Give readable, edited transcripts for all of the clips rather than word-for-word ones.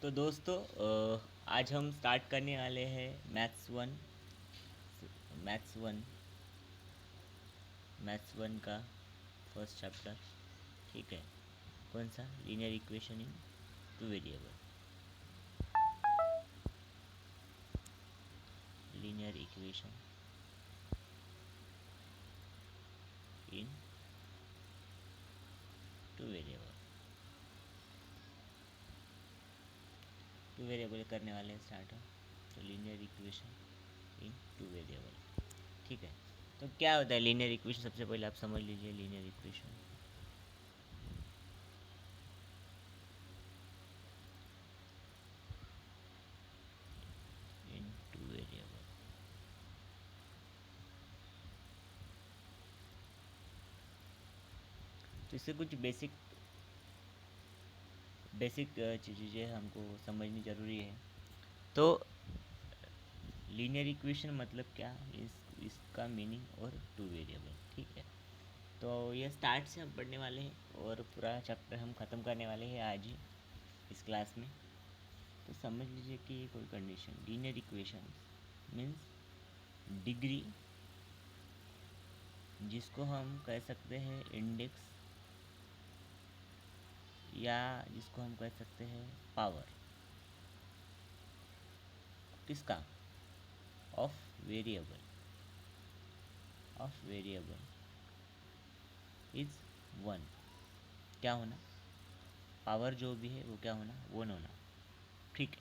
तो दोस्तों आज हम स्टार्ट करने वाले हैं मैथ्स वन मैथ्स वन का फर्स्ट चैप्टर। ठीक है, कौन सा? Linear equation in two variable. Linear equation in two variable. Two variable करने वाले हैं स्टार्ट। तो linear equation in two variable. ठीक है, तो क्या होता है लीनियर इक्वेशन? सबसे पहले आप समझ लीजिए linear equation. In two variable तो इससे कुछ बेसिक बेसिक चीज़ें हमको समझनी ज़रूरी है। तो लीनियर इक्वेशन मतलब क्या, इसका मीनिंग और टू वेरिएबल। ठीक है, तो ये स्टार्ट से हम पढ़ने वाले हैं और पूरा चैप्टर हम ख़त्म करने वाले हैं आज ही इस क्लास में। तो समझ लीजिए कि ये कोई condition linear equation means degree, जिसको हम कह सकते हैं इंडेक्स, या जिसको हम कह सकते हैं पावर। किसका? Of variable is one. क्या होना? पावर जो भी है वो क्या होना? वन होना। ठीक है,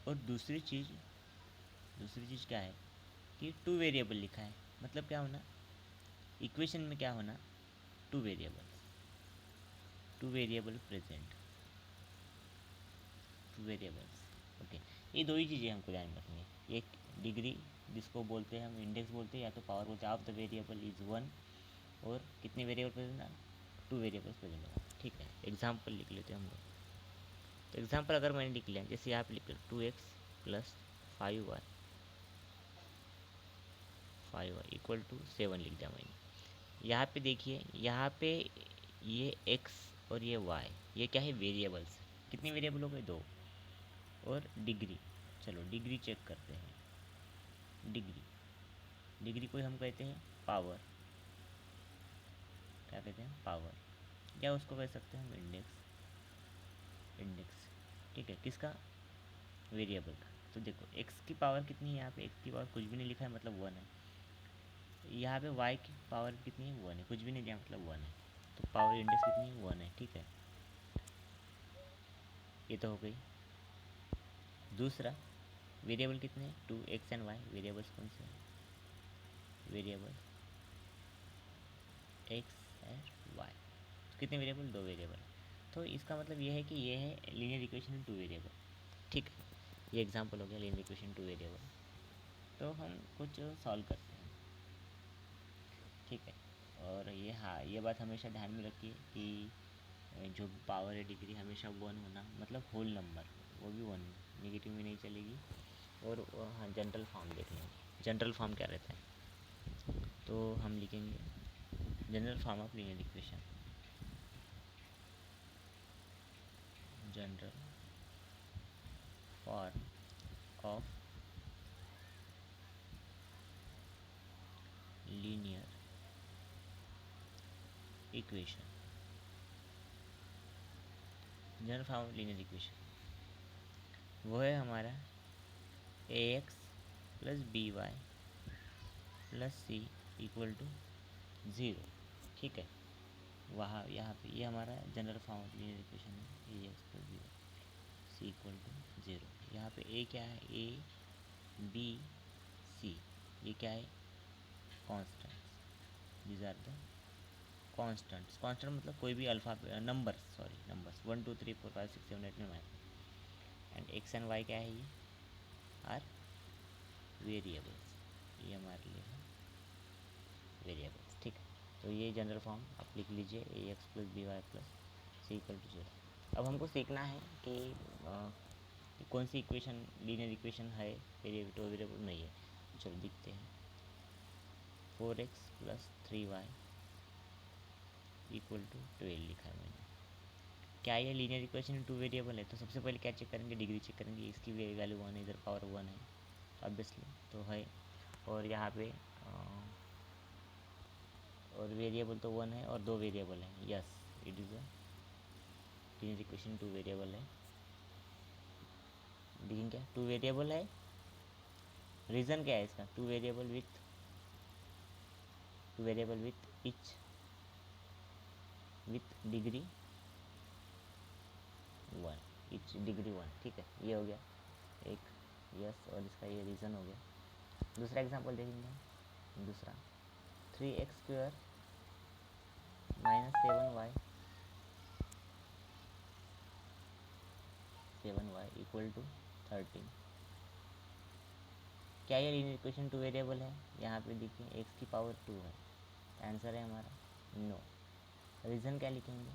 और दूसरी चीज़ क्या है कि टू वेरिएबल लिखा है, मतलब क्या होना? इक्वेशन में क्या होना? Two variable present, two variables. Okay, ये दो ही चीज़ें हमको ध्यान में रखनी है। एक डिग्री, जिसको बोलते हैं हम इंडेक्स बोलते हैं या तो पावर बोलते हैं, of the variable is one. और कितने वेरिएबल प्रेजेंट है? टू वेरिएबल्स प्रेजेंट होगा। ठीक है, एग्जाम्पल लिख लेते हैं हम लोग। तो एग्जाम्पल अगर मैंने लिख लिया, जैसे यहाँ पे लिख लिया 2x plus 5y equal to 7 लिख दिया मैंने। यहाँ पे देखिए, यहाँ पे ये x और ये y, ये क्या है? वेरिएबल्स। कितने वेरिएबल हो गए? दो। और डिग्री, चलो डिग्री चेक करते हैं। डिग्री को हम कहते हैं पावर। क्या कहते हैं? पावर। या उसको कह सकते हैं हम इंडेक्स। ठीक है, किसका? वेरिएबल का। तो देखो x की पावर कितनी है? यहाँ पे x की पावर कुछ भी नहीं लिखा है, मतलब वन है। यहाँ पे y की पावर कितनी है? वन है, कुछ भी नहीं दिया, मतलब वन है। तो पावर इंडेक्स कितनी है? वन है। ठीक है, ये तो हो गई। दूसरा, वेरिएबल कितने हैं? Two x and y. Variables कौन से हैं? Variable x and y. कितने वेरिएबल? दो वेरिएबल। तो इसका मतलब ये है कि ये है linear equation in two variable. ठीक है, ये एग्जांपल हो गया लीनियर इक्वेशन टू वेरिएबल। तो हम कुछ सॉल्व करते हैं। ठीक है, और ये, हाँ, ये बात हमेशा ध्यान में रखिए कि जो पावर है डिग्री हमेशा वन होना, मतलब होल नंबर, वो भी वन, नेगेटिव में नहीं चलेगी। और हाँ, जनरल फॉर्म देख लेंगे। जनरल फॉर्म क्या रहता है? तो हम लिखेंगे general form of linear equation. General form of linear equation. General form of linear equation वो है हमारा A X plus B Y plus C equal to zero. ठीक है, वहाँ यहाँ पे ये हमारा general form of linear equation है, A X plus B Y C equal to zero. यहाँ पे ए क्या है? ए बी सी, ये क्या है? Constants. These are the constant मतलब कोई भी alpha numbers 1 2 3 4 5 6 7 8 9 and x and y क्या है? ये आर वेरिएबल्स। ये हमारे लिए है वेरिएबल्स। ठीक है, तो ये जनरल फॉर्म आप लिख लीजिए, A X plus B Y plus C equal to zero. अब हमको सीखना है कि कौन सी इक्वेशन लीनियर इक्वेशन है, वेरिएबल वेरिएबल नहीं है। चलो दिखते हैं। 4x plus 3y equal to 12 लिखा है मैंने। क्या ये लीनियर इक्वेशन टू वेरिएबल है? तो सबसे पहले क्या चेक करेंगे, डिग्री चेक करेंगे, इसकी वैल्यू 1 है, इधर पावर 1 है ऑब्वियसली तो है, और यहाँ पे और वेरिएबल तो 1 है और 2 वेरिएबल है, yes it is a linear equation two variable है। देखेंगे क्या टू वेरिएबल है, रीज़न क्या है इसका, two variable with degree 1, etch degree 1, ठीक है, ये हो गया एक, यस, और इसका ये रीज़न हो गया। दूसरा एग्जांपल देखेंगे, दूसरा 3x² - 7y = 13। क्या ये लीनियर इक्वेशन टू वेरिएबल है? यहाँ पे देखिए x की पावर 2 है, आंसर है हमारा नो। रीज़न क्या लिखेंगे,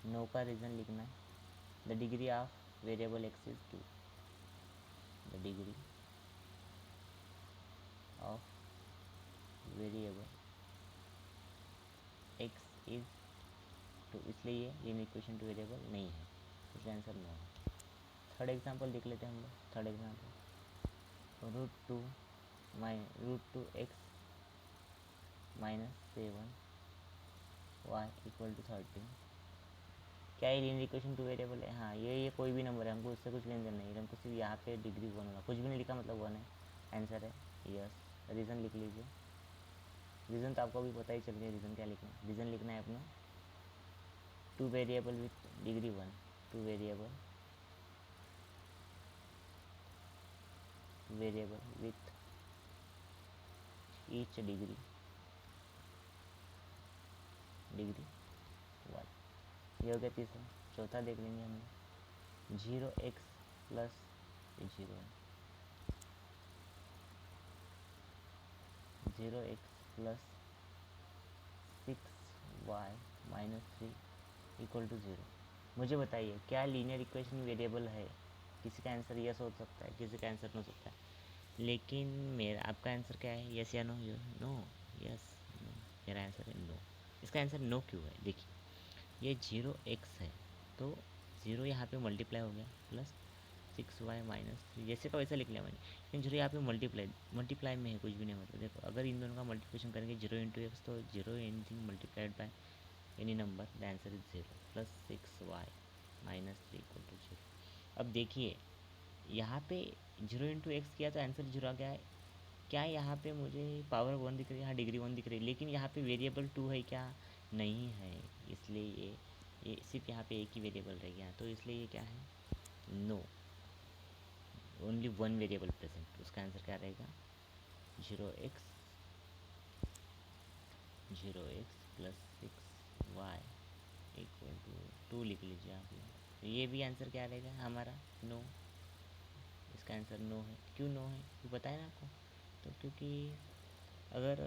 नो का रीज़न लिखना है, the degree of variable x is 2, the degree of variable x is 2, इसलिए ये लीनियर इक्वेशन टू वेरिएबल नहीं है, इसका आंसर नो है। थर्ड एग्जांपल देख लेते हैं हम लोग, थर्ड एग्जांपल √2 x - 7y = 13। क्या ये लीनियर इक्वेशन टू वेरिएबल है? हाँ, ये कोई भी नंबर है, हमको उससे कुछ लेन देन नहीं है, हमको सिर्फ यहाँ पे डिग्री 1 होगा, कुछ भी नहीं लिखा मतलब 1 है, आंसर है यस। रीज़न लिख लीजिए, रीज़न तो आपको अभी पता ही चल गया, रीज़न क्या लिखना है, रीज़न लिखना है अपना two variable with degree 1, two variable with each degree 1, ये हो गया तीसरा। चौथा देख लेंगे हम 0x प्लस 0 है, 0x प्लस 6y - 3 = 0। मुझे बताइए क्या लीनियर इक्वेशन वेरिएबल है? किसी का आंसर यस हो सकता है, किसी का आंसर नो हो सकता है, लेकिन मेरा आपका आंसर क्या है, यस या नो? नो, यस नो, मेरा आंसर है नो। इसका आंसर नो क्यों है, देखिए ये 0x है तो 0 यहाँ पे मल्टीप्लाई हो गया प्लस 6y - 3, जैसे का वैसा लिख लिया मैंने, लेकिन 0 यहाँ पे मल्टीप्लाई में है, कुछ भी नहीं होता। देखो अगर इन दोनों का मल्टीप्लिकेशन करेंगे 0 × x, तो 0 anything multiplied by any number, the answer is 0 plus 6y - 3 = 0। अब देखिए यहाँ पे 0 × x किया तो आंसर 0 आ गया है। क्या यहाँ पे मुझे पावर 1 दिख रही है? हाँ, डिग्री 1 दिख रही है, लेकिन यहाँ पे वेरिएबल 2 है क्या? नहीं है, इसलिए ये सिर्फ यहाँ पे एक ही वेरिएबल रह गया, तो इसलिए ये क्या है, नो, ओनली 1 वेरिएबल प्रेजेंट। उसका आंसर क्या रहेगा, 0x प्लस 6y = 2 लिख लीजिए आप लोग, तो ये भी आंसर क्या रहेगा हमारा, नो। इसका आंसर नो है, क्यों नो है, क्यों बताया ना आपको, तो क्योंकि अगर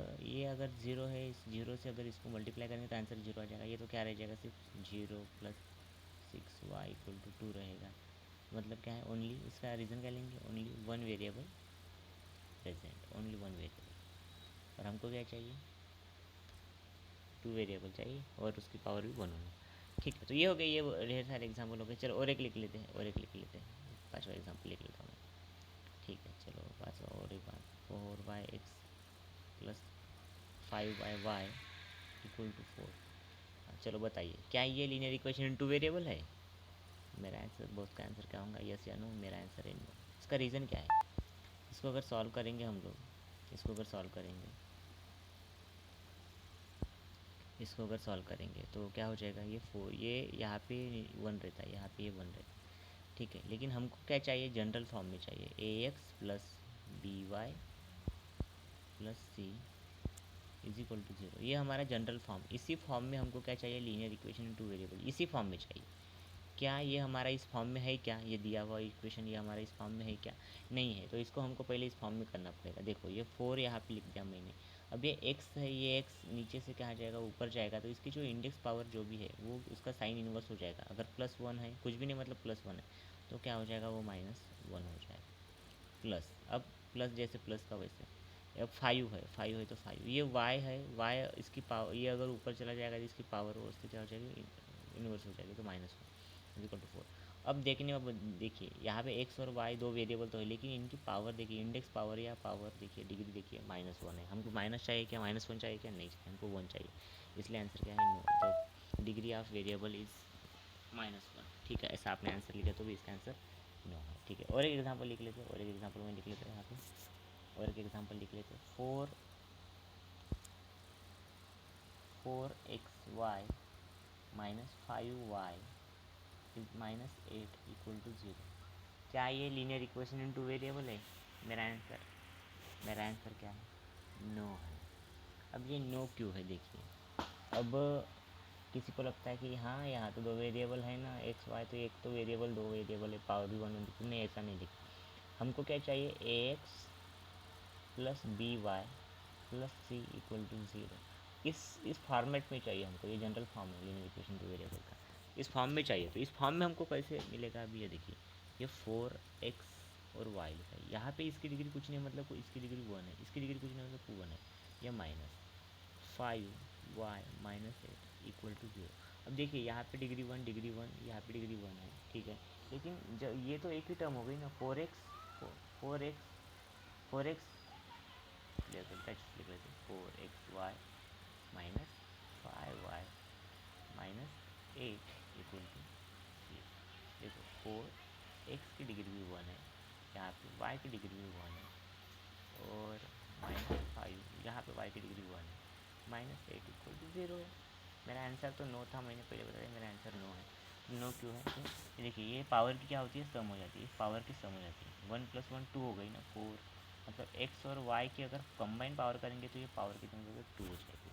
0 है, इस 0 से अगर इसको मल्टीप्लाई करेंगे तो आंसर 0 आ जाएगा, ये तो क्या रह जाएगा, सिर्फ 0 प्लस 6y = 2 रहेगा। मतलब क्या है, ओनली इसका रीज़न क्या लेंगे, only 1 variable present, only 1 variable, और हमको क्या चाहिए, 2 वेरिएबल चाहिए और उसकी पावर भी 1 होना। ठीक है, तो ये हो गया, ये ढेर सारे एग्जाम्पल हो गए। चलो और एक लिख लेते हैं, पाँचवा एग्जाम्पल लिख लेता हूँ मैं। ठीक है, चलो पाँचवा और एक बात, 4y(x) प्लस 5y(y) = 4। चलो बताइए क्या ये लीनियर इक्वेशन टू वेरिएबल है? मेरा आंसर, बॉस का आंसर क्या होगा, यस या नो? मेरा आंसर है नो। इसका रीज़न क्या है, इसको अगर सॉल्व करेंगे हम लोग, इसको अगर सॉल्व करेंगे तो क्या हो जाएगा, ये 4, ये यहाँ पे 1 रहता है, यहाँ पे ये 1 रहता है, ठीक है, लेकिन हमको क्या चाहिए, जनरल फॉर्म में चाहिए, ax plus by plus c = 0, ये हमारा जनरल फॉर्म। इसी फॉर्म में हमको क्या चाहिए, लीनियर इक्वेशन टू वेरिएबल, इसी फॉर्म में चाहिए। क्या ये हमारा इस फॉर्म में है क्या, ये दिया हुआ इक्वेशन ये हमारा इस फॉर्म में है क्या, नहीं है, तो इसको हमको पहले इस फॉर्म में करना पड़ेगा। देखो ये 4 यहाँ पे लिख दिया मैंने, अब ये x है, ये x नीचे से क्या जाएगा, ऊपर जाएगा, तो इसकी जो इंडेक्स पावर जो भी है वो उसका साइन इन्वर्स हो जाएगा। अगर +1 है, कुछ भी नहीं मतलब +1 है, तो क्या हो जाएगा, वो -1 हो जाएगा। प्लस, अब प्लस जैसे प्लस का वैसे, अब 5 है, तो 5, ये y है, y इसकी पावर, ये अगर ऊपर चला जाएगा तो इसकी पावर वो उससे क्या हो जाएगी, इन्वर्स हो जाएगी तो -1 = 4। अब देखिए यहाँ पे x और y दो वेरिएबल तो है, लेकिन इनकी पावर देखिए, इंडेक्स पावर या पावर देखिए, डिग्री देखिए -1 है। हमको माइनस चाहिए क्या, -1 चाहिए क्या, नहीं चाहिए, हमको 1 चाहिए, इसलिए आंसर क्या है, नो। तो डिग्री ऑफ वेरिएबल इज़ -1। ठीक है, ऐसा आपने आंसर लिखा तो भी इसका आंसर नो है। ठीक है, और एक एग्जांपल लिख लेते हैं, और एक एग्जांपल में लिख लेते हैं यहाँ पे, और एक एग्जांपल लिख लेते हैं। 4xy -5y is -8 = 0। क्या ये linear equation in two variable है? मेरा आंसर क्या है, नो है। अब ये नो क्यों है देखिए, अब किसी को लगता है कि हाँ यहाँ तो दो वेरिएबल है ना, एक्स वाई, तो एक तो वेरिएबल दो वेरिएबल है, पावर भी 1 1, नहीं ऐसा नहीं लिखा। हमको क्या चाहिए, A X plus B Y plus C = 0। इस फॉर्मेट में चाहिए हमको, ये जनरल फॉर्म है लीनियर इक्वेशन टू वेरिएबल का, इस फॉर्म में चाहिए। तो इस फॉर्म में हमको कैसे मिलेगा, अभी ये देखिए, ये 4x और y लिखा है, यहाँ पे इसकी डिग्री कुछ नहीं मतलब इसकी डिग्री 1 है, इसकी डिग्री कुछ नहीं मतलब 1 है, यह -5y -8 = 0। अब देखिए यहाँ पे डिग्री 1 डिग्री 1, यहाँ पे डिग्री 1 है, ठीक है, लेकिन जब ये तो एक ही टर्म हो गई ना, 4x 4x लिख लेते हैं, 4xy -5y -8 = 0। देखो 4x की डिग्री भी 1 है, यहाँ पे y की डिग्री भी 1 है, और -5 यहाँ पे y की डिग्री 1 है, -8 = 0 है। मेरा आंसर तो नो था, मैंने पहले बताया मेरा आंसर नो है। नो क्यों है, तो देखिए ये पावर की क्या होती है, सम हो जाती है, पावर की सम हो जाती है, 1 + 1 2 हो गई ना, 4, मतलब x और y की अगर कंबाइन पावर करेंगे तो ये पावर कितनी हो जाएगी, 2 हो जाएगी।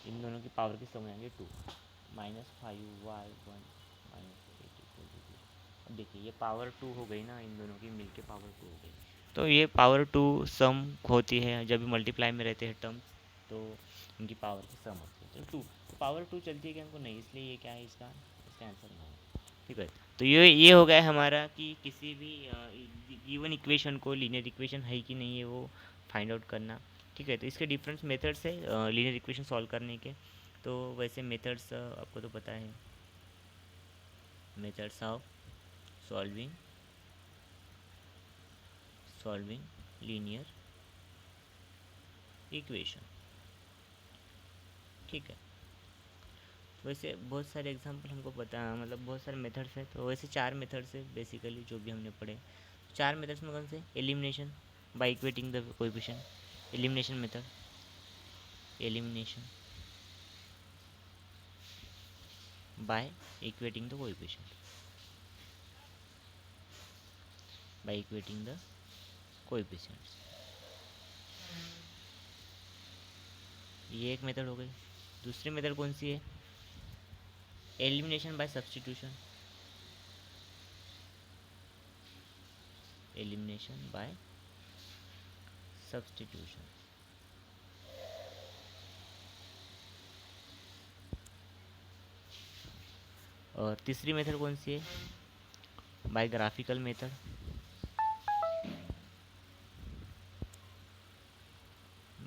इन दोनों की पावर की सम हो जाएंगे 2, -5y1 -8 = 0। अब देखिए ये पावर 2 हो गई ना, इन दोनों की मिलके पावर 2 हो गई। तो ये पावर 2 सम होती है जब भी मल्टीप्लाई में रहते हैं टर्म, तो इनकी पावर की सम होती है, तो 2 पावर 2 चलती है कि हमको नहीं, इसलिए ये क्या है, इसका आंसर नो है। ठीक है, तो ये हो गया हमारा कि किसी भी गिवन इक्वेशन को लीनियर इक्वेशन है कि नहीं है वो फाइंड आउट करना। ठीक है, तो इसके डिफरेंट मेथड्स है लीनियर इक्वेशन सॉल्व करने के। तो वैसे मेथड्स आपको तो पता है, methods of solving linear equation. ठीक है, वैसे बहुत सारे एग्जांपल हमको पता, मतलब बहुत सारे मेथड्स हैं, तो वैसे 4 मेथड्स है बेसिकली जो भी हमने पढ़े। 4 मेथड्स में कौन से, elimination by equating the coefficient, elimination method, elimination by equating the coefficient, by equating the coefficients, ये एक मेथड हो गई। दूसरी मेथड कौन सी है, elimination by substitution, elimination by substitution. और तीसरी मेथड कौन सी है, by graphical method,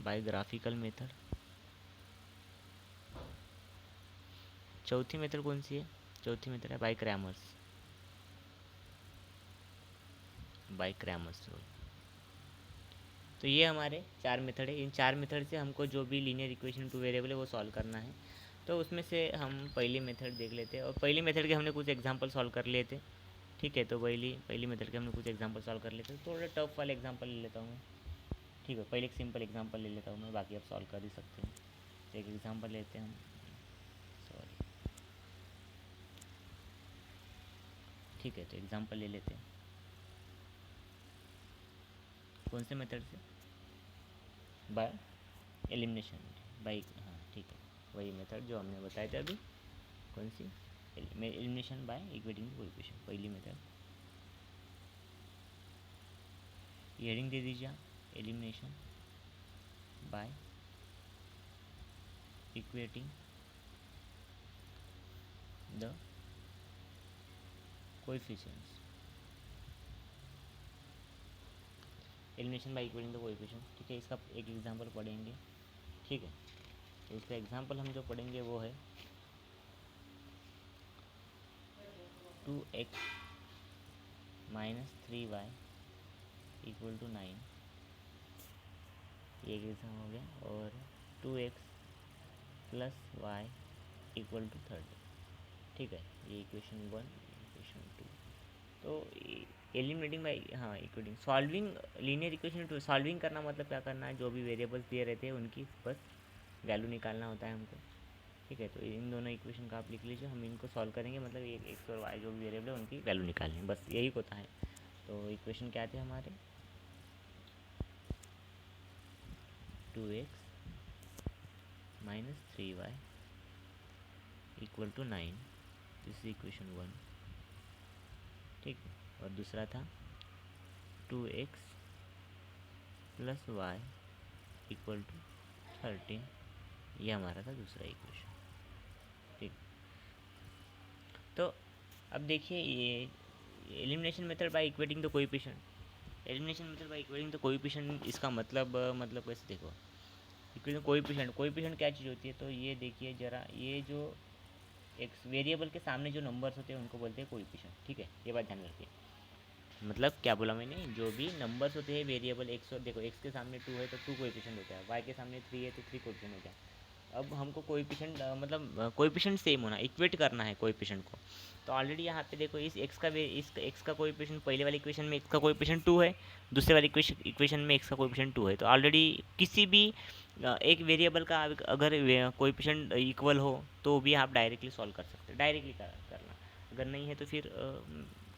by graphical method. चौथी मेथड कौन सी है, चौथी मेथड है by Cramer's, by Cramer's rule. तो ये हमारे 4 मेथड है, इन 4 मेथड से हमको जो भी लीनियर इक्वेशन टू वेरिएबल है वो सॉल्व करना है। तो उसमें से हम पहली मेथड देख लेते हैं, और पहली मेथड के हमने कुछ एग्जांपल सॉल्व कर लिए थे। ठीक है, तो पहली मेथड के हमने कुछ एग्जांपल सॉल्व कर लेते हैं, थोड़ा टफ वाले एग्जांपल ले लेता हूँ मैं। ठीक है, पहले एक सिंपल एग्जांपल ले लेता हूँ मैं, बाकी आप सॉल्व कर ही सकते हैं। तो एक एग्जांपल लेते हैं हम, सॉरी, ठीक है, तो एग्जांपल ले लेते हैं, कौन से मेथड से, बाय एलिमिनेशन, बाय, हाँ ठीक है, वही मेथड जो हमने बताया था अभी, कौन सी, elimination by equating the coefficient, पहली मेथड। ये हेडिंग दे दीजिए आप, elimination by equating the coefficients, elimination by equating the coefficient. ठीक है, इसका एक एग्जांपल पढ़ेंगे। ठीक है, तो इसका एग्जांपल हम जो पढ़ेंगे वो है 2x minus 3y equal to 9, ये एग्जाम हो गया। और 2x plus y equal to 30, ठीक है, ये इक्वेशन 1, इक्वेशन 2। तो एलिमिनेटिंग बाई, हाँ equating, solving linear equation to, solving करना मतलब क्या करना है, जो भी वेरिएबल्स दिए रहते हैं उनकी बस वैल्यू निकालना होता है हमको, ठीक है। तो इन दोनों इक्वेशन का आप लिख लीजिए, हम इनको सॉल्व करेंगे, मतलब एक एक्स और वाई जो भी वेरिएबल है उनकी वैल्यू निकालनी है, बस यही होता है। तो इक्वेशन क्या थे हमारे, 2x minus 3y equal to 9, this is equation 1, ठीक है। और दूसरा था 2x plus y equal to 13, ये हमारा था दूसरा इक्वेशन, ठीक। तो अब देखिए ये elimination method by equating the coefficient, elimination method by equating the coefficient, इसका मतलब कैसे देखो, इक्वेशन कोएफिशिएंट क्या चीज़ होती है, तो ये देखिए ज़रा, ये जो एक वेरिएबल के सामने जो नंबर्स होते हैं उनको बोलते हैं कोएफिशिएंट, ठीक है, ये बात ध्यान रखिए। मतलब क्या बोला मैंने, जो भी नंबर्स होते हैं वेरिएबल, एक्स और देखो एक्स के सामने 2 है तो 2 कोएफिशिएंट होता है, वाई के सामने 3 है तो 3 कोएफिशिएंट होता है। अब हमको कोएफिशिएंट मतलब कोएफिशिएंट सेम होना, इक्वेट करना है कोएफिशिएंट को। तो ऑलरेडी यहाँ पे देखो इस एक्स का कोएफिशिएंट पहले वाली इक्वेशन में एक्स का कोएफिशिएंट 2 है, दूसरे वाली इक्वेशन में एक्स का कोएफिशिएंट 2 है। तो ऑलरेडी किसी भी एक वेरिएबल का अगर कोएफिशिएंट इक्वल हो तो भी आप डायरेक्टली सॉल्व कर सकते हैं, डायरेक्टली करना, अगर नहीं है तो फिर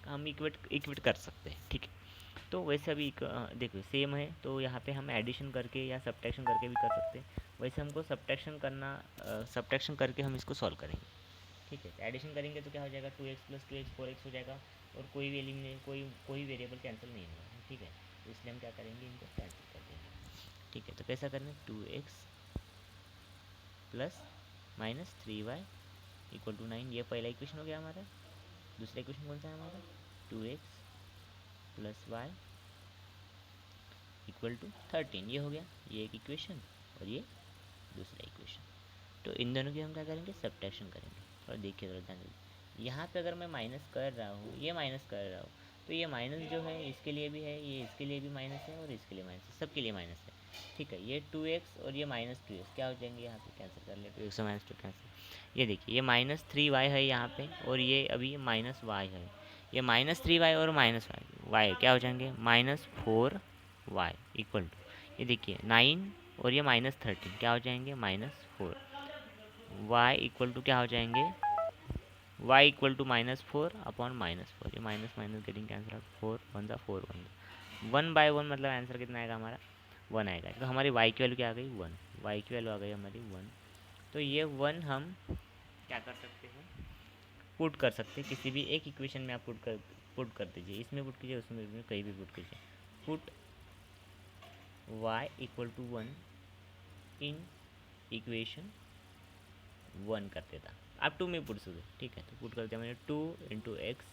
हम इक्वेट कर सकते हैं, ठीक है। तो वैसे अभी देखो सेम है, तो यहाँ पे हम एडिशन करके या सब्ट्रैक्शन करके भी कर सकते हैं। वैसे हमको सब्ट्रैक्शन करके हम इसको सॉल्व करेंगे, ठीक है। एडिशन करेंगे तो क्या हो जाएगा, 2x प्लस 2x 4x हो जाएगा, और कोई भी एलिमिनेट कोई वेरिएबल कैंसिल नहीं होगा, ठीक है। तो इसलिए हम क्या करेंगे, इनको कैंसिल कर देंगे, ठीक है। तो कैसा करना है, 2x plus minus 3y equal to 9, ये पहला इक्वेशन हो गया हमारा। दूसरा इक्वेशन कौन सा है हमारा, 2x plus y equal to 13, ये हो गया, ये एक इक्वेशन और ये दूसरा इक्वेशन। तो इन दोनों की हम क्या करेंगे, सब्ट्रैक्शन करेंगे। और देखिए थोड़ा ध्यान दीजिए, यहाँ पे अगर मैं माइनस कर रहा हूँ, ये माइनस कर रहा हूँ, तो ये माइनस जो है इसके लिए भी है, ये इसके लिए भी माइनस है और इसके लिए माइनस है, सबके लिए माइनस है, ठीक है। ये 2x और ये माइनस 2x क्या हो जाएंगे, यहाँ पे कैंसिल कर ले, 2x और माइनस 2 कैंसिल। ये देखिए ये माइनस 3y है यहाँ पे, और ये अभी माइनस y है, ये माइनस 3y और माइनस y क्या हो जाएंगे, माइनस 4y इक्वल टू, ये देखिए 9 और ये माइनस 13 क्या हो जाएंगे, माइनस 4, y इक्वल टू क्या हो जाएंगे, y equal to minus 4 upon minus 4, ये minus minus getting cancel out, 4 one ज़ा 4 1 बाय 1, मतलब आंसर कितना आएगा हमारा, 1 आएगा। तो हमारी y की वैल्यू क्या आ गई, 1, y की वैल्यू आ गई हमारी 1। तो ये 1 हम क्या कर सकते हैं, पुट कर सकते हैं, किसी भी एक इक्वेशन में आप पुट कर दीजिए, इसमें पुट कीजिए, उसमें कहीं भी पुट कीजिए, put y equal to 1 in equation 1 कर देता, आप 2 में पुट सकते, ठीक है। तो पुट करते हैं मैंने 2 into x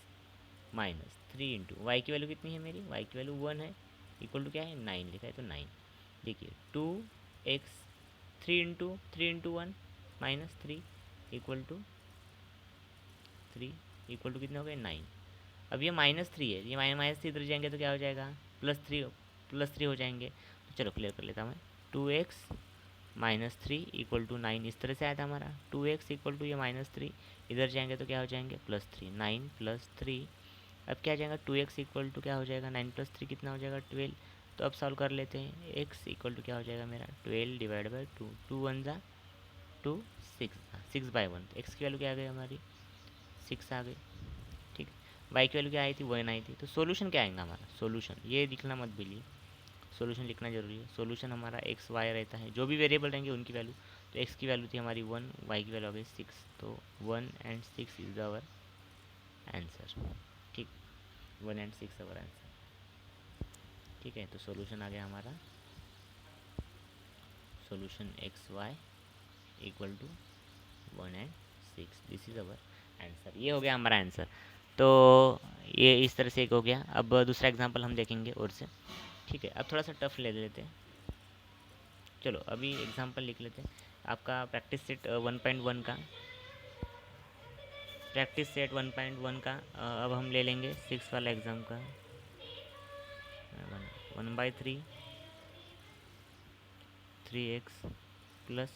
minus 3 into y की वैल्यू कितनी है मेरी, वाई की वैल्यू 1 है, इक्वल टू क्या है, 9 लिखा है, तो 9। देखिए 2x 3 into 1 minus 3 equal to 3 equal to कितना हो गया, 9। अब ये माइनस 3 है, ये माइनस 3 इधर जाएंगे तो क्या हो जाएगा, प्लस 3 हो जाएंगे। तो चलो क्लियर कर लेता हूँ मैं, 2x माइनस 3 इक्वल टू 9, इस तरह से आया था हमारा, 2x इक्वल टू ये माइनस 3, इधर जाएंगे तो क्या हो जाएंगे, प्लस 3, 9 प्लस 3, अब क्या जाएगा, 2x इक्वल टू क्या हो जाएगा, 9 प्लस 3 कितना हो जाएगा, 12। तो अब सॉल्व कर लेते हैं, x इक्वल टू क्या हो जाएगा मेरा, 12 डिवाइड बाई 2, 2 1 ज़ा 2, 6 बाई 1, एक्स की वैल्यू क्या आ गई हमारी, 6 आ गई, ठीक है। वाई की वैल्यू क्या आई थी, 1 आई थी। तो सोल्यूशन क्या आएगा हमारा, सोल्यूशन ये लिखना मत भूलिए, सोल्यूशन लिखना जरूरी है। सोल्यूशन हमारा एक्स वाई रहता है, जो भी वेरिएबल रहेंगे उनकी वैल्यू, तो एक्स की वैल्यू थी हमारी 1, वाई की वैल्यू आ गई 6, तो 1 एंड 6 इज आवर आंसर, ठीक, 1 एंड 6 आवर आंसर, ठीक है। तो सोल्यूशन आ गया हमारा, solution x y equal to 1 and 6, this is our answer, ये हो गया हमारा आंसर। तो ये इस तरह से एक हो गया। अब दूसरा एग्जांपल हम देखेंगे और से, ठीक है। अब थोड़ा सा टफ ले लेते हैं, चलो अभी एग्जांपल लिख लेते हैं, आपका प्रैक्टिस सेट 1.1 का प्रैक्टिस सेट 1.1 का अब हम ले लेंगे 6 वाला एग्ज़ाम का 1/3 3x plus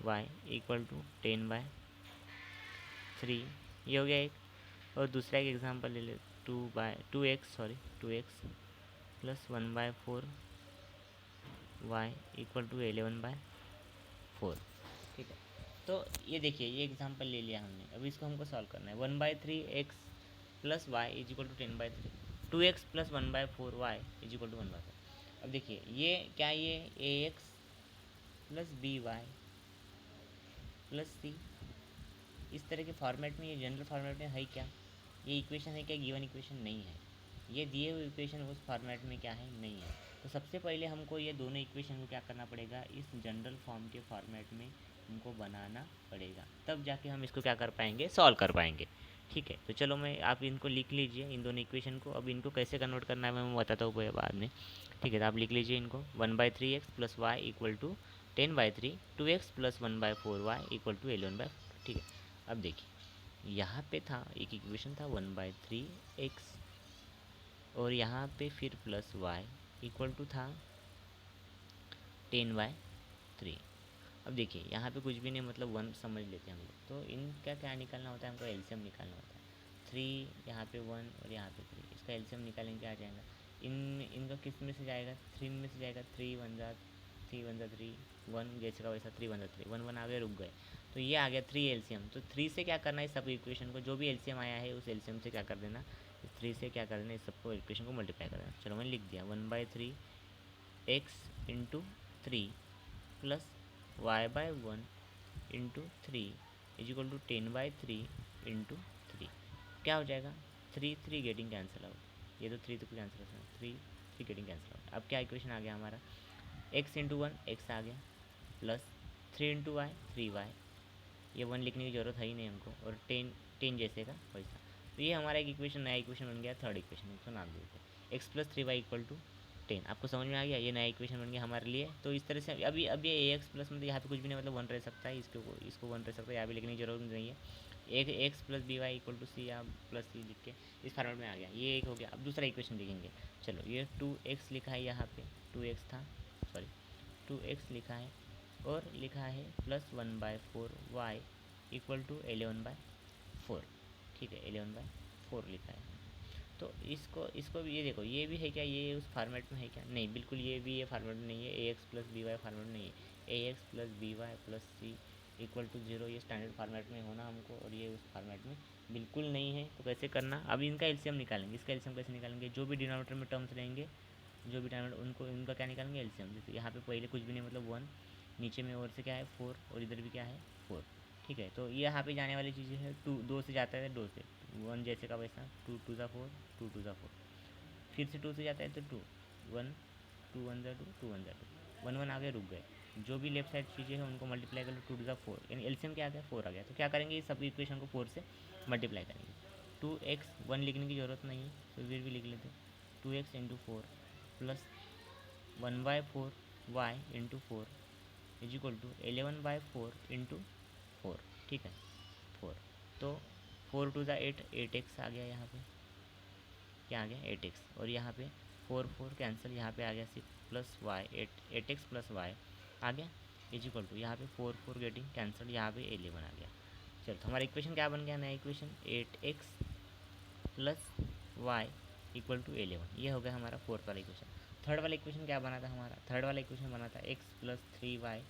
y equal to 10/3, ये हो गया एक। और दूसरा एक एग्जांपल ले ले 2x plus 1/4 y equal to 11/4। ठीक है, तो ये देखिए ये एग्जांपल ले लिया हमने, अब इसको हमको सॉल्व करना है। 1/3 X plus Y is equal to 10/3, 2x plus 1/4 Y is equal to 1/4। अब देखिए ये क्या, ये ax plus B Y plus C, इस तरह के फॉर्मेट में, ये जनरल फॉर्मेट में है क्या, ये इक्वेशन है क्या, गिवन इक्वेशन नहीं है। ये दिए हुए इक्वेशन उस फॉर्मेट में क्या है, नहीं है। तो सबसे पहले हमको ये दोनों इक्वेशन को क्या करना पड़ेगा, इस जनरल फॉर्म के फॉर्मेट में इनको बनाना पड़ेगा, तब जाके हम इसको क्या कर पाएंगे, सॉल्व कर पाएंगे। ठीक है, तो चलो मैं, आप इनको लिख लीजिए इन दोनों इक्वेशन को। अब इनको कैसे कन्वर्ट करना है मैं बताता हूँ बाद में। ठीक है, तो आप लिख लीजिए इनको 1/3x plus y equal to 10/3, 2x plus 1/4 y equal to 11/4। ठीक है, अब देखिए यहाँ पे था एक इक्वेशन था 1/3x, और यहाँ पे फिर प्लस वाई इक्वल टू था 10/3। अब देखिए यहाँ पे कुछ भी नहीं, मतलब 1 समझ लेते हैं हम लोग। तो इनका क्या निकालना होता है, हमको एलसीएम निकालना होता है। 3 यहाँ पे 1 और यहाँ पे 3, इसका एलसीएम निकालेंगे क्या आ जाएगा, इनका किस में से जाएगा, 3 में से जाएगा। 3 1 जैसे का वैसा 3 1 3 1 1 आ गए, रुक गए, तो ये आ गया 3 एलसीएम। तो 3 से क्या करना है, सब इक्वेशन को जो भी एलसीएम आया है उस एलसीएम से क्या कर देना, इस 3 से क्या कर देना, इस सबको इक्वेशन को मल्टीप्लाई कर देना। चलो मैंने लिख दिया 1/3 x into 3 plus y/1 into 3 is equal to 10/3 into 3। क्या हो जाएगा, 3 गेटिंग कैंसिल आउट, ये तो 3 तो कैंसिल हो, 3 गेटिंग कैंसिल आउट। अब क्या इक्वेशन आ गया हमारा, x इंटू 1 एक्स आ गया, प्लस 3 इंटू वाई 3y, ये 1 लिखने की ज़रूरत है ही नहीं हमको, और 10 जैसे का वैसा। तो ये हमारा एक इक्वेशन, नया इक्वेशन बन गया, थर्ड इक्वेशन, इसको नाम देते हैं x plus 3y equal to 10। आपको समझ में आ गया, ये नया इक्वेशन बन गया हमारे लिए। तो इस तरह से अभी अब ये ए एक्स प्लस, मतलब यहाँ पे कुछ भी नहीं, मतलब 1 रह सकता है, इसको 1 रह सकता है, यहाँ पे लिखने की जरूरत नहीं है। एक X plus B Y equal to C या प्लस सी लिख के इस फॉर्मेट में आ गया, ये एक हो गया। अब दूसरा इक्वेशन लिखेंगे। चलो ये 2x लिखा है यहाँ पे, 2x था, सॉरी 2x लिखा है, और लिखा है प्लस 1/4 वाई इक्वल टू 11/4। ठीक है, 11/4 लिखा है। तो इसको भी, ये देखो ये भी है क्या, ये उस फॉर्मेट में है क्या, नहीं, बिल्कुल ये भी ये फॉर्मेट में नहीं है, A X plus B Y format में नहीं है। A X plus B Y plus C equal to 0, ये स्टैंडर्ड फॉर्मेट में होना हमको, और ये उस फॉर्मेट में बिल्कुल नहीं है। तो कैसे करना, अभी इनका एलसीएम निकालेंगे। इसका एलसीएम कैसे निकालेंगे, जो भी डिनोमिनेटर में टर्म्स रहेंगे, जो भी डिनोमिनेटर, उनको इनका क्या निकालेंगे, एलसीएम। जैसे यहाँ पे पहले कुछ भी नहीं, मतलब 1, नीचे में और से क्या है 4, और इधर भी क्या है 4। ठीक है, तो ये यहाँ पे जाने वाली चीज़ें है 2 से जाता है, 2 से 1 जैसे का वैसा, 2 2 ज़ा 4, 2 2 ज़ा 4, फिर से 2 से जाता है तो 2 1, 2 1 ज़ा 2, 2 1 ज़ा 2, 1 1 आगे रुक गए। जो भी लेफ्ट साइड चीज़ें हैं उनको मल्टीप्लाई कर लो, 2 2 ज़ा 4, यानी एलसीएम क्या आ गया, 4 आ गया। तो क्या करेंगे, इस सभी इक्वेशन को 4 से मल्टीप्लाई करेंगे। 2x 1 लिखने की ज़रूरत नहीं है, तो फिर भी लिख लेते, 2x into 4 plus 1/4 y into 4 is equal to 11/4 into 4। ठीक है, 4, तो 4 2 ज़ा 8, 8x आ गया यहाँ पे, क्या आ गया 8x, और यहाँ पे 4 4 कैंसिल, यहाँ पे आ गया 6 plus Y 8x plus Y आ गया इज इक्वल टू, यहाँ पे 4 4 गेटिंग कैंसिल, यहाँ पे 11 आ गया। चलो, तो हमारा इक्वेशन क्या बन गया, नया equation 8x plus y equal to 11, ये हो गया हमारा फोर्थ वाला इक्वेशन। थर्ड वाला इक्वेशन क्या बना था हमारा, थर्ड वाला इक्वेशन बना था x plus 3y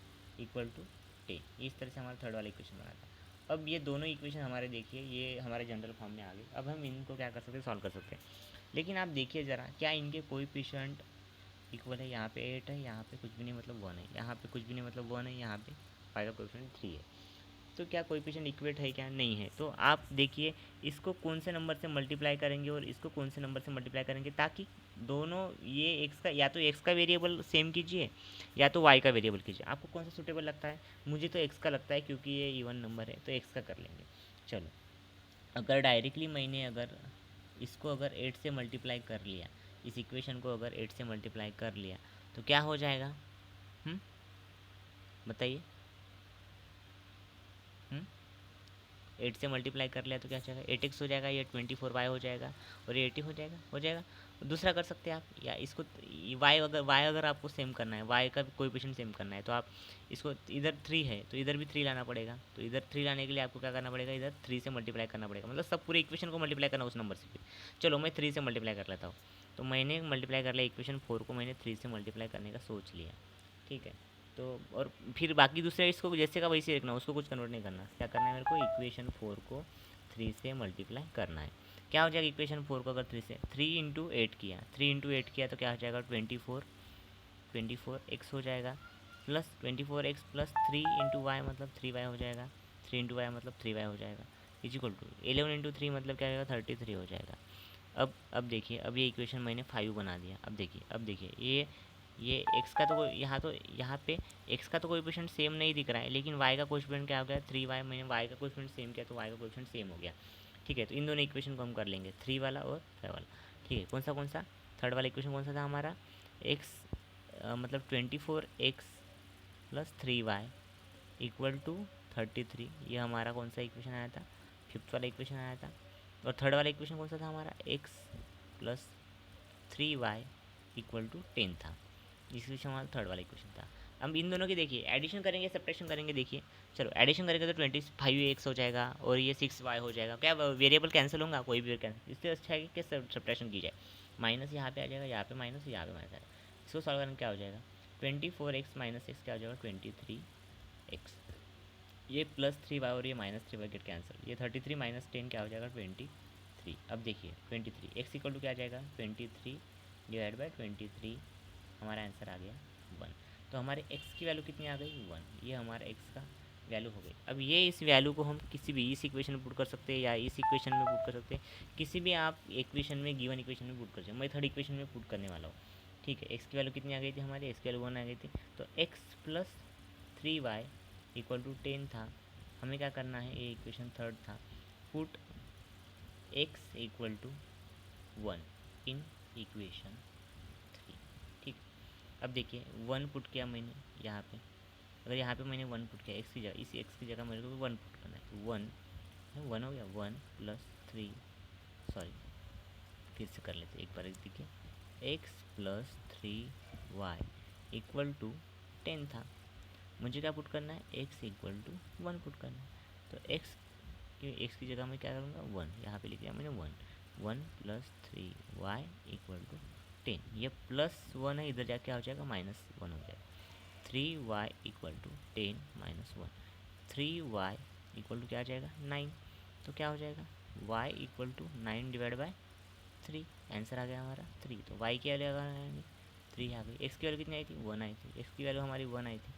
equal to 10। इस तरह से हमारा थर्ड वाला इक्वेशन बना था। अब ये दोनों इक्वेशन हमारे, देखिए ये हमारे जनरल फॉर्म में आ गए। अब हम इनको क्या कर सकते हैं, सॉल्व कर सकते हैं। लेकिन आप देखिए ज़रा, क्या इनके कोएफिशिएंट इक्वल है, यहाँ पे 8 है, यहाँ पे कुछ भी नहीं मतलब 1 है, यहाँ पे कुछ भी नहीं मतलब 1 है, यहाँ पे फाई का कोएफिशिएंट 3 है। तो क्या कोएफिशिएंट इक्वेट है, क्या नहीं है। तो आप देखिए इसको कौन से नंबर से मल्टीप्लाई करेंगे और इसको कौन से नंबर से मल्टीप्लाई करेंगे, ताकि दोनों, ये एक्स का, या तो एक्स का वेरिएबल सेम कीजिए या तो वाई का वेरिएबल कीजिए। आपको कौन सा सूटेबल लगता है, मुझे तो एक्स का लगता है, क्योंकि ये इवन नंबर है तो एक्स का कर लेंगे। चलो, अगर डायरेक्टली मैंने अगर इसको अगर 8 से मल्टीप्लाई कर लिया, इस इक्वेशन को अगर 8 से मल्टीप्लाई कर लिया, तो क्या हो जाएगा, बताइए। 8 से मल्टीप्लाई कर लिया तो क्या हो जाएगा 8x हो जाएगा, ये 24y हो जाएगा और ये 80 हो जाएगा। दूसरा कर सकते हैं आप, या इसको y अगर आपको सेम करना है, y का कोएफिशिएंट सेम करना है तो आप इसको, इधर 3 है तो इधर भी 3 लाना पड़ेगा, तो इधर 3 लाने के लिए आपको क्या करना पड़ेगा, इधर 3 से मल्टीप्लाई करना पड़ेगा, मतलब सब पूरे इक्वेशन को मल्टीप्लाई करना उस नंबर से। चलो मैं 3 से मल्टीप्लाई कर लेता हूँ, तो मैंने मल्टीप्लाई कर लिया इक्वेशन 4 को, मैंने 3 से मल्टीप्लाई करने का सोच लिया, ठीक है। तो और फिर बाकी दूसरे इसको जैसे का वैसे रखना, उसको कुछ कन्वर्ट नहीं करना। क्या करना है मेरे को, इक्वेशन 4 को 3 से मल्टीप्लाई करना है। क्या हो जाएगा इक्वेशन 4 को अगर 3 से 3 इंटू 8 किया, 3 इंटू 8 किया तो क्या हो जाएगा 24x हो जाएगा, plus 24x plus 3 into Y मतलब 3y हो जाएगा, 3 इंटू वाई मतलब 3y हो जाएगा, इज इक्वल टू 11 इंटू 3 मतलब क्या होगा 33 हो जाएगा। अब देखिए, अब ये इक्वेशन मैंने 5 बना दिया। अब देखिए ये x का तो यहाँ पे x का तो कोएफिशिएंट सेम नहीं दिख रहा है, लेकिन y का कोएफिशिएंट क्या हो गया 3y, मैंने y का कोएफिशिएंट सेम किया तो y का कोएफिशिएंट सेम हो गया, ठीक है। तो इन दोनों इक्वेशन को हम कर लेंगे, 3 वाला और 5 वाला, ठीक है। कौन सा थर्ड वाला इक्वेशन कौन सा था हमारा, x मतलब 24x plus 3y equal to 33, ये हमारा कौन सा इक्वेशन आया था, फिफ्थ वाला इक्वेशन आया था। और थर्ड वाला इक्वेशन कौन सा था हमारा, x plus 3y equal to 10 था, इक्वेशन हमारा थर्ड वाला इक्वेशन था। अब इन दोनों की देखिए एडिशन करेंगे सब्ट्रैक्शन करेंगे, देखिए चलो एडिशन करेंगे तो 25x हो जाएगा और ये 6y हो जाएगा, क्या वेरिएबल कैंसिल होगा, कोई भी कैंसिल, इससे अच्छा है कि सब्ट्रैक्शन की जाए, माइनस यहाँ पे आ जाएगा, यहाँ पे माइनस, यहाँ पे माइनस आ जाएगा। इसको सॉल्व करने क्या हो जाएगा 24x माइनस एक्स क्या हो जाएगा 23x, ये प्लस 3y और ये माइनस 3y गेट कैंसिल, ये 33 माइनस 10 क्या हो जाएगा 23। अब देखिए 23 x इक्वल टू क्या आ जाएगा 23 डिवाइड बाई 23, हमारा आंसर आ गया 1। तो हमारे x की वैल्यू कितनी आ गई 1, ये हमारा x का वैल्यू हो गई। अब ये इस वैल्यू को हम किसी भी इस इक्वेशन में पुट कर सकते हैं या इस इक्वेशन में पुट कर सकते हैं, किसी भी आप इक्वेशन में गिवन इक्वेशन में पुट कर सकते हैं। मैं थर्ड इक्वेशन में पुट करने वाला हूँ, ठीक है। x की वैल्यू कितनी आ गई थी हमारी, x की वैल्यू 1 आ गई थी, तो x plus 3y equal to 10 था। हमें क्या करना है, ये इक्वेशन थर्ड था, put x equal to 1 in equation 3, ठीक। अब देखिए 1 पुट किया मैंने यहाँ पे, अगर यहाँ पे मैंने 1 पुट किया x की जगह, इस x की जगह मेरे को 1 पुट करना है, तो 1 हो गया, 1 प्लस 3, सॉरी फिर से कर लेते एक बार, देखिए x plus 3y equal to 10 था, मुझे क्या पुट करना है x इक्वल टू 1 पुट करना है, तो x की जगह मैं क्या करूँगा 1, यहाँ पे लिख दिया मैंने 1 प्लस 3y इक्वल टू 10, ये प्लस 1 है, इधर जाके क्या हो जाएगा -1 हो जाएगा, 3y equal to 10 minus 1, 3y equal to क्या आ जाएगा 9, तो क्या हो जाएगा y equal to 9 divide by 3, answer आ गया हमारा 3। तो y की वैल्यू आएगी 3 आ गई, x की वैल्यू कितनी आई थी 1 आई थी, x की वैल्यू हमारी 1 आई थी।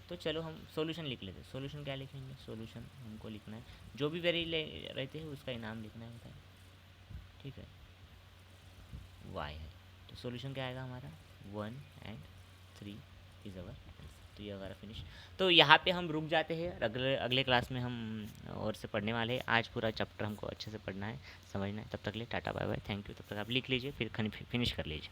तो चलो हम सॉल्यूशन लिख लेते हैं, सॉल्यूशन क्या लिखेंगे, सॉल्यूशन हमको लिखना है जो भी वेरी रहते हैं उसका इनाम लिखना है, बताए, ठीक है, y है, तो सॉल्यूशन क्या आएगा हमारा 1 एंड 3 इज अवर आंसर। तो ये हमारा फिनिश। तो यहाँ पे हम रुक जाते हैं, अगले क्लास में हम और से पढ़ने वाले हैं। आज पूरा चैप्टर हमको अच्छे से पढ़ना है, समझना है। तब तक के लिए tata bye bye, thank you. तब तक आप लिख लीजिए, फिर फिनिश कर लीजिए।